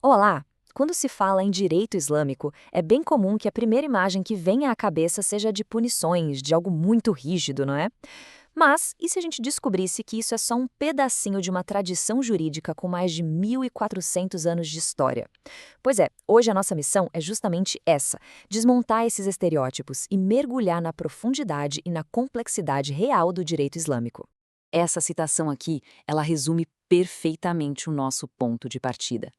Olá! Quando se fala em direito islâmico, é bem comum que a primeira imagem que venha à cabeça seja de punições, de algo muito rígido, não é? Mas, e se a gente descobrisse que isso é só um pedacinho de uma tradição jurídica com mais de 1.400 anos de história? Pois é, hoje a nossa missão é justamente essa: desmontar esses estereótipos e mergulhar na profundidade e na complexidade real do direito islâmico. Essa citação aqui, ela resume perfeitamente o nosso ponto de partida.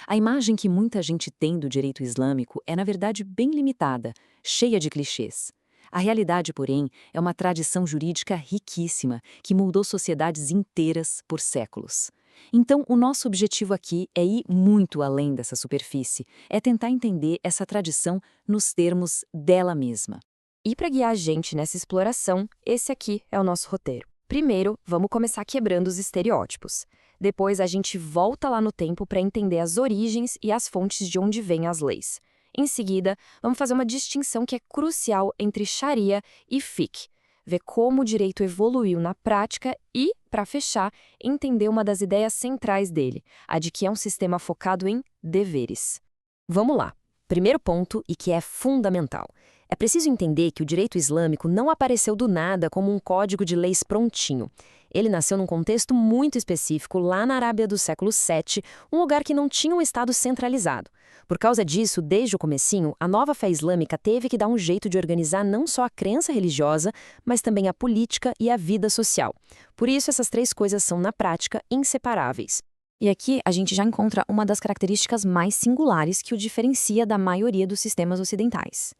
A imagem que muita gente tem do direito islâmico é, na verdade, bem limitada, cheia de clichês. A realidade, porém, é uma tradição jurídica riquíssima que moldou sociedades inteiras por séculos. Então, o nosso objetivo aqui é ir muito além dessa superfície, é tentar entender essa tradição nos termos dela mesma. E para guiar a gente nessa exploração, esse aqui é o nosso roteiro. Primeiro, vamos começar quebrando os estereótipos. Depois, a gente volta lá no tempo para entender as origens e as fontes de onde vêm as leis. Em seguida, vamos fazer uma distinção que é crucial entre Sharia e fiqh, ver como o direito evoluiu na prática e, para fechar, entender uma das ideias centrais dele, a de que é um sistema focado em deveres. Vamos lá. Primeiro ponto, e que é fundamental. É preciso entender que o direito islâmico não apareceu do nada como um código de leis prontinho. Ele nasceu num contexto muito específico lá na Arábia do século VII, um lugar que não tinha um Estado centralizado. Por causa disso, desde o comecinho, a nova fé islâmica teve que dar um jeito de organizar não só a crença religiosa, mas também a política e a vida social. Por isso, essas três coisas são, na prática, inseparáveis. E aqui a gente já encontra uma das características mais singulares que o diferencia da maioria dos sistemas ocidentais.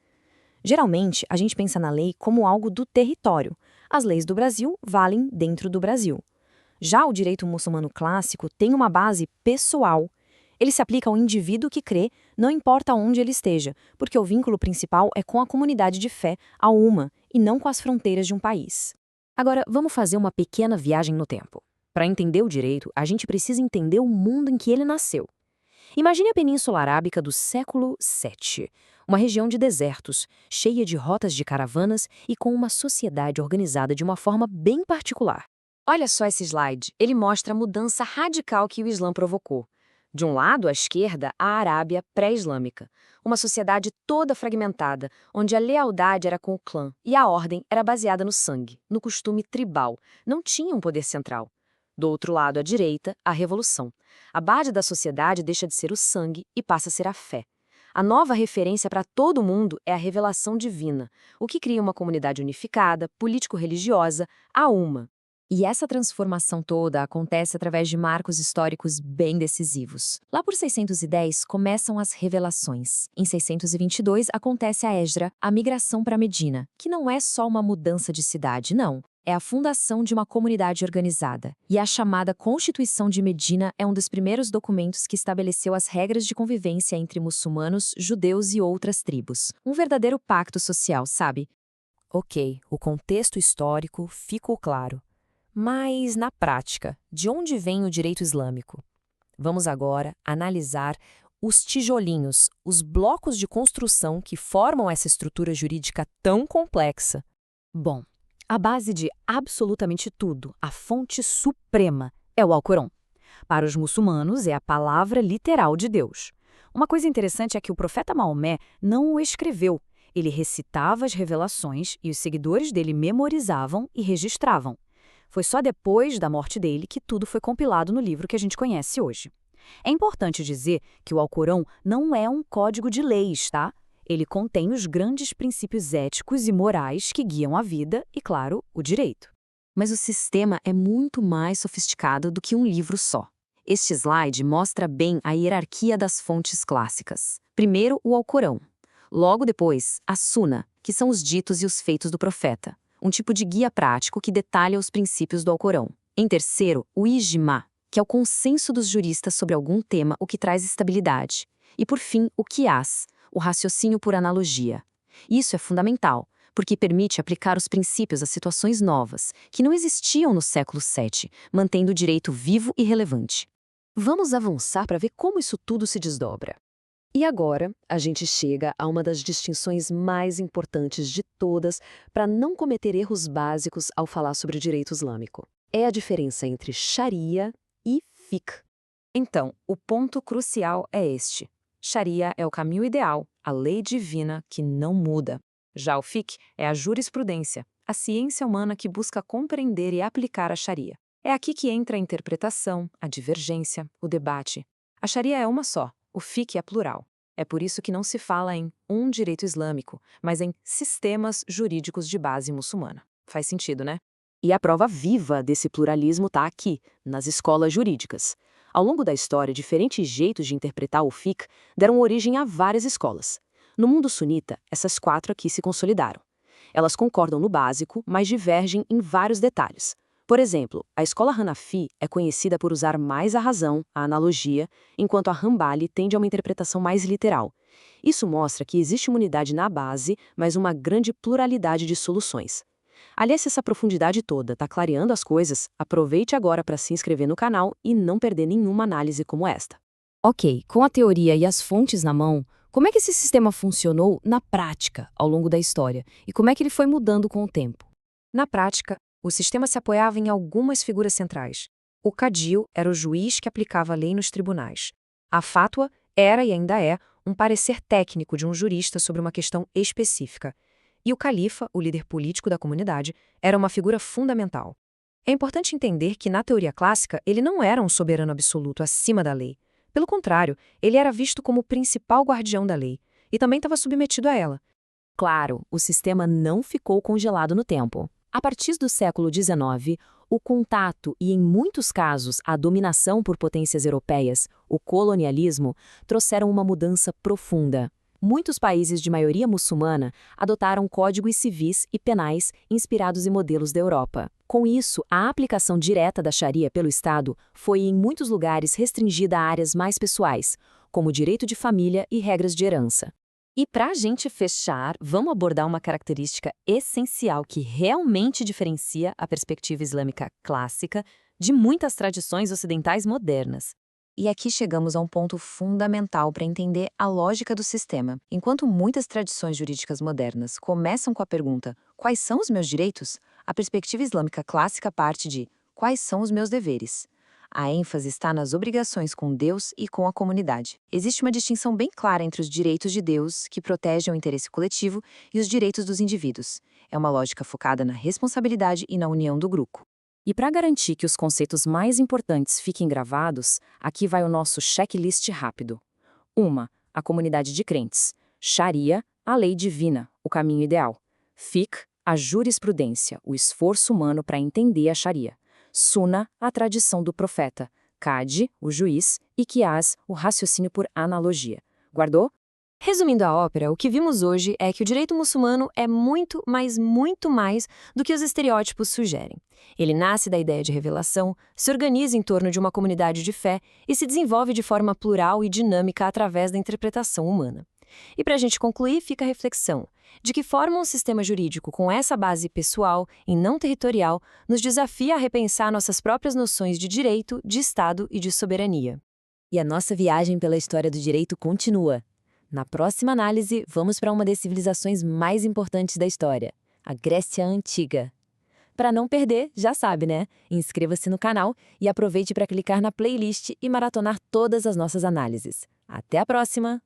Geralmente, a gente pensa na lei como algo do território. As leis do Brasil valem dentro do Brasil. Já o direito muçulmano clássico tem uma base pessoal. Ele se aplica ao indivíduo que crê, não importa onde ele esteja, porque o vínculo principal é com a comunidade de fé, a Umma, e não com as fronteiras de um país. Agora, vamos fazer uma pequena viagem no tempo. Para entender o direito, a gente precisa entender o mundo em que ele nasceu. Imagine a Península Arábica do século VII, uma região de desertos, cheia de rotas de caravanas e com uma sociedade organizada de uma forma bem particular. Olha só esse slide, ele mostra a mudança radical que o Islã provocou. De um lado, à esquerda, a Arábia pré-islâmica, uma sociedade toda fragmentada, onde a lealdade era com o clã e a ordem era baseada no sangue, no costume tribal, não tinha um poder central. Do outro lado, à direita, a revolução. A base da sociedade deixa de ser o sangue e passa a ser a fé. A nova referência para todo mundo é a revelação divina, o que cria uma comunidade unificada, político-religiosa, a uma. E essa transformação toda acontece através de marcos históricos bem decisivos. Lá por 610 começam as revelações. Em 622 acontece a Hejra, a migração para Medina, que não é só uma mudança de cidade, não. É a fundação de uma comunidade organizada. E a chamada Constituição de Medina é um dos primeiros documentos que estabeleceu as regras de convivência entre muçulmanos, judeus e outras tribos. Um verdadeiro pacto social, sabe? Ok, o contexto histórico ficou claro. Mas, na prática, de onde vem o direito islâmico? Vamos agora analisar os tijolinhos, os blocos de construção que formam essa estrutura jurídica tão complexa. Bom, a base de absolutamente tudo, a fonte suprema, é o Alcorão. Para os muçulmanos, é a palavra literal de Deus. Uma coisa interessante é que o profeta Maomé não o escreveu. Ele recitava as revelações e os seguidores dele memorizavam e registravam. Foi só depois da morte dele que tudo foi compilado no livro que a gente conhece hoje. É importante dizer que o Alcorão não é um código de leis, tá? Ele contém os grandes princípios éticos e morais que guiam a vida e, claro, o direito. Mas o sistema é muito mais sofisticado do que um livro só. Este slide mostra bem a hierarquia das fontes clássicas. Primeiro, o Alcorão. Logo depois, a Suna, que são os ditos e os feitos do profeta, um tipo de guia prático que detalha os princípios do Alcorão. Em terceiro, o Ijma, que é o consenso dos juristas sobre algum tema, o que traz estabilidade. E por fim, o Qiyas, o raciocínio por analogia. Isso é fundamental, porque permite aplicar os princípios a situações novas, que não existiam no século VII, mantendo o direito vivo e relevante. Vamos avançar para ver como isso tudo se desdobra. E agora, a gente chega a uma das distinções mais importantes de todas para não cometer erros básicos ao falar sobre o direito islâmico. É a diferença entre Sharia e fiqh. Então, o ponto crucial é este. Sharia é o caminho ideal, a lei divina que não muda. Já o fiqh é a jurisprudência, a ciência humana que busca compreender e aplicar a Sharia. É aqui que entra a interpretação, a divergência, o debate. A Sharia é uma só, o fiqh é plural. É por isso que não se fala em um direito islâmico, mas em sistemas jurídicos de base muçulmana. Faz sentido, né? E a prova viva desse pluralismo está aqui, nas escolas jurídicas. Ao longo da história, diferentes jeitos de interpretar o fiqh deram origem a várias escolas. No mundo sunita, essas 4 aqui se consolidaram. Elas concordam no básico, mas divergem em vários detalhes. Por exemplo, a escola Hanafi é conhecida por usar mais a razão, a analogia, enquanto a Hanbali tende a uma interpretação mais literal. Isso mostra que existe uma unidade na base, mas uma grande pluralidade de soluções. Aliás, se essa profundidade toda está clareando as coisas, aproveite agora para se inscrever no canal e não perder nenhuma análise como esta. Ok, com a teoria e as fontes na mão, como é que esse sistema funcionou na prática ao longo da história e como é que ele foi mudando com o tempo? Na prática, o sistema se apoiava em algumas figuras centrais. O Cadil era o juiz que aplicava a lei nos tribunais. A fátwa era e ainda é um parecer técnico de um jurista sobre uma questão específica. E o califa, o líder político da comunidade, era uma figura fundamental. É importante entender que, na teoria clássica, ele não era um soberano absoluto acima da lei. Pelo contrário, ele era visto como o principal guardião da lei e também estava submetido a ela. Claro, o sistema não ficou congelado no tempo. A partir do século XIX, o contato e, em muitos casos, a dominação por potências europeias, o colonialismo, trouxeram uma mudança profunda. Muitos países de maioria muçulmana adotaram códigos civis e penais inspirados em modelos da Europa. Com isso, a aplicação direta da Sharia pelo Estado foi, em muitos lugares, restringida a áreas mais pessoais, como direito de família e regras de herança. E para a gente fechar, vamos abordar uma característica essencial que realmente diferencia a perspectiva islâmica clássica de muitas tradições ocidentais modernas. E aqui chegamos a um ponto fundamental para entender a lógica do sistema. Enquanto muitas tradições jurídicas modernas começam com a pergunta «Quais são os meus direitos?», a perspectiva islâmica clássica parte de «Quais são os meus deveres?». A ênfase está nas obrigações com Deus e com a comunidade. Existe uma distinção bem clara entre os direitos de Deus, que protegem o interesse coletivo, e os direitos dos indivíduos. É uma lógica focada na responsabilidade e na união do grupo. E para garantir que os conceitos mais importantes fiquem gravados, aqui vai o nosso checklist rápido. 1. A comunidade de crentes. Sharia, a lei divina, o caminho ideal. Fiqh, a jurisprudência, o esforço humano para entender a Sharia. Sunna, a tradição do profeta. Qadi, o juiz. E Qiyas, o raciocínio por analogia. Guardou? Resumindo a ópera, o que vimos hoje é que o direito muçulmano é muito, mas muito mais do que os estereótipos sugerem. Ele nasce da ideia de revelação, se organiza em torno de uma comunidade de fé e se desenvolve de forma plural e dinâmica através da interpretação humana. E para a gente concluir, fica a reflexão: de que forma um sistema jurídico com essa base pessoal e não territorial nos desafia a repensar nossas próprias noções de direito, de Estado e de soberania. E a nossa viagem pela história do direito continua. Na próxima análise, vamos para uma das civilizações mais importantes da história, a Grécia Antiga. Para não perder, já sabe, né? Inscreva-se no canal e aproveite para clicar na playlist e maratonar todas as nossas análises. Até a próxima!